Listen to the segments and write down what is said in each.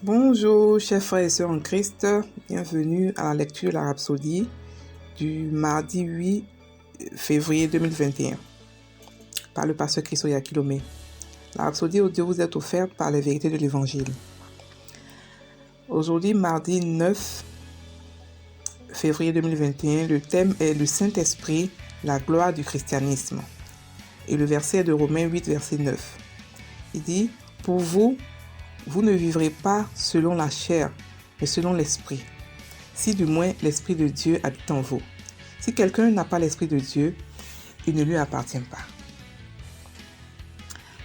Bonjour, chers frères et sœurs en Christ, bienvenue à la lecture de la Rhapsodie du mardi 8 février 2021 par le pasteur Christo Yakilome. La Rhapsodie audio vous est offerte par les vérités de l'Évangile. Aujourd'hui, mardi 9 février 2021, le thème est le Saint-Esprit, la gloire du christianisme. Et le verset est de Romains 8, verset 9. Il dit, « Pour vous, vous ne vivrez pas selon la chair, mais selon l'esprit. Si du moins l'Esprit de Dieu habite en vous. Si quelqu'un n'a pas l'Esprit de Dieu, il ne lui appartient pas. »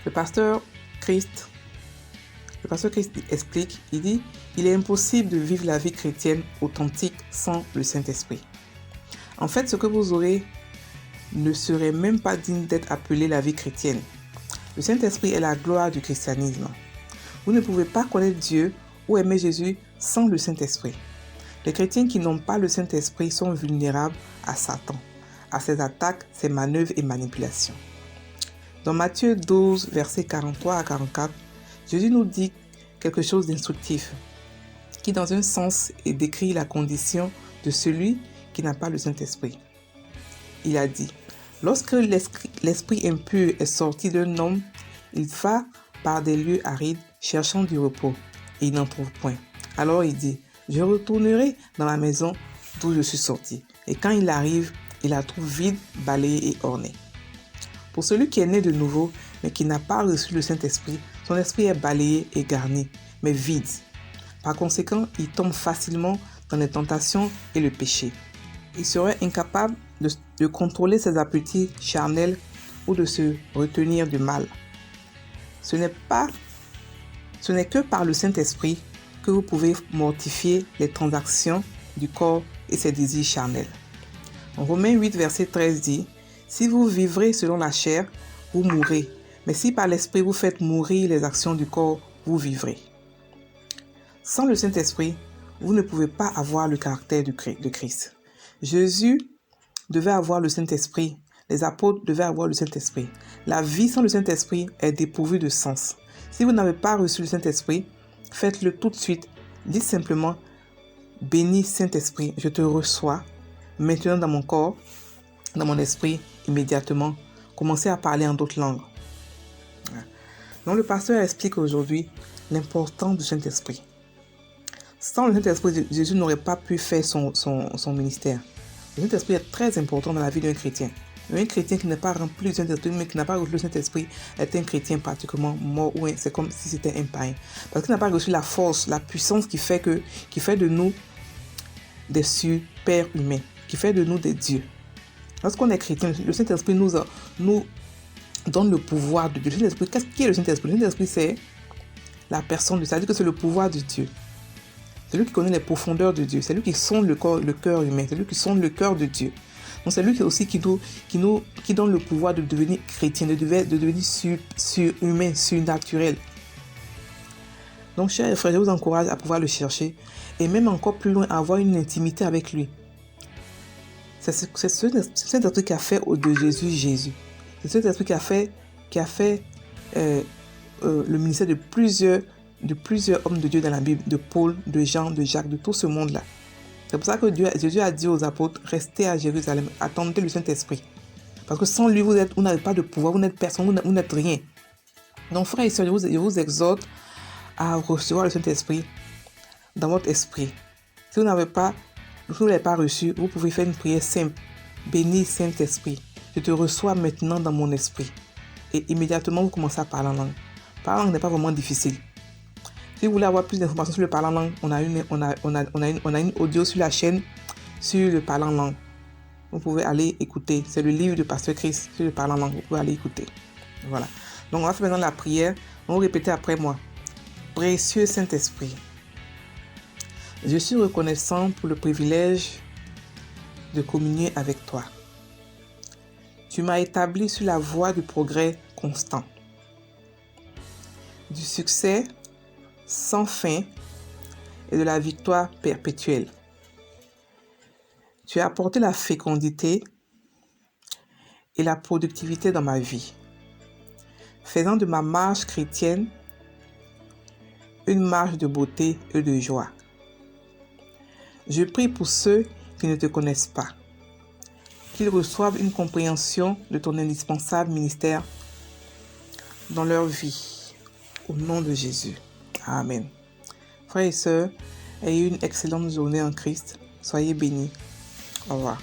Le pasteur Christ explique, il dit, il est impossible de vivre la vie chrétienne authentique sans le Saint-Esprit. En fait, ce que vous aurez ne serait même pas digne d'être appelé la vie chrétienne. Le Saint-Esprit est la gloire du christianisme. Vous ne pouvez pas connaître Dieu ou aimer Jésus sans le Saint-Esprit. Les chrétiens qui n'ont pas le Saint-Esprit sont vulnérables à Satan, à ses attaques, ses manœuvres et manipulations. Dans Matthieu 12, versets 43 à 44, Jésus nous dit quelque chose d'instructif, qui dans un sens décrit la condition de celui qui n'a pas le Saint-Esprit. Il a dit, « Lorsque l'esprit impur est sorti d'un homme, il va par des lieux arides, cherchant du repos, et il n'en trouve point. Alors il dit, je retournerai dans la maison d'où je suis sorti. Et quand il arrive, il la trouve vide, balayée et ornée. » Pour celui qui est né de nouveau, mais qui n'a pas reçu le Saint-Esprit, son esprit est balayé et garni, mais vide. Par conséquent, il tombe facilement dans les tentations et le péché. Il serait incapable de contrôler ses appétits charnels ou de se retenir du mal. Ce n'est que par le Saint-Esprit que vous pouvez mortifier les transactions du corps et ses désirs charnels. En Romains 8, verset 13 dit, « Si vous vivrez selon la chair, vous mourrez, mais si par l'Esprit vous faites mourir les actions du corps, vous vivrez. » Sans le Saint-Esprit, vous ne pouvez pas avoir le caractère de Christ. Jésus devait avoir le Saint-Esprit. Les apôtres devaient avoir le Saint-Esprit. La vie sans le Saint-Esprit est dépourvue de sens. Si vous n'avez pas reçu le Saint-Esprit, faites-le tout de suite. Dites simplement, « Béni Saint-Esprit, je te reçois maintenant dans mon corps, dans mon esprit, immédiatement. » Commencez à parler en d'autres langues. Donc le pasteur explique aujourd'hui l'importance du Saint-Esprit. Sans le Saint-Esprit, Jésus n'aurait pas pu faire son ministère. Le Saint-Esprit est très important dans la vie d'un chrétien. Un chrétien qui n'est pas rempli du Saint-Esprit, mais qui n'a pas reçu le Saint-Esprit, est un chrétien pratiquement mort, ou c'est comme si c'était un païen. Parce qu'il n'a pas reçu la force, la puissance qui fait de nous des super humains, qui fait de nous des dieux. Lorsqu'on est chrétien, le Saint-Esprit nous donne le pouvoir de Dieu. Le Saint-Esprit, qu'est-ce qui est le Saint-Esprit? Le Saint-Esprit, c'est la personne de Dieu, c'est-à-dire que c'est le pouvoir de Dieu. C'est lui qui connaît les profondeurs de Dieu. C'est lui qui sonde le cœur humain. C'est lui qui sonde le cœur de Dieu. Donc c'est lui qui aussi qui donne le pouvoir de devenir chrétien, de devenir surhumain, surnaturel. Donc chers frères, je vous encourage à pouvoir le chercher et même encore plus loin, à avoir une intimité avec lui. C'est ce Saint-Esprit qui a fait de Jésus. C'est cet esprit qui a fait le ministère de plusieurs hommes de Dieu dans la Bible, de Paul, de Jean, de Jacques, de tout ce monde-là. C'est pour ça que Jésus a dit aux apôtres, restez à Jérusalem, attendez le Saint-Esprit. Parce que sans lui, vous n'avez pas de pouvoir, vous n'êtes personne, vous n'êtes rien. Donc frères et sœurs, je vous exhorte à recevoir le Saint-Esprit dans votre esprit. Si vous ne l'avez pas reçu, vous pouvez faire une prière simple. Béni Saint-Esprit, je te reçois maintenant dans mon esprit. Et immédiatement, vous commencez à parler en langue. Parler en langue n'est pas vraiment difficile. Si vous voulez avoir plus d'informations sur le parler en langue, on a une audio sur la chaîne sur le parler en langue. Vous pouvez aller écouter. C'est le livre de Pasteur Christ sur le parler en langue. Vous pouvez aller écouter. Voilà. Donc on va faire maintenant la prière. On va répéter après moi. Précieux Saint-Esprit, je suis reconnaissant pour le privilège de communier avec toi. Tu m'as établi sur la voie du progrès constant, du succès sans fin et de la victoire perpétuelle. Tu as apporté la fécondité et la productivité dans ma vie, faisant de ma marche chrétienne une marche de beauté et de joie. Je prie pour ceux qui ne te connaissent pas, qu'ils reçoivent une compréhension de ton indispensable ministère dans leur vie. Au nom de Jésus. Amen. Frères et sœurs, ayez une excellente journée en Christ. Soyez bénis. Au revoir.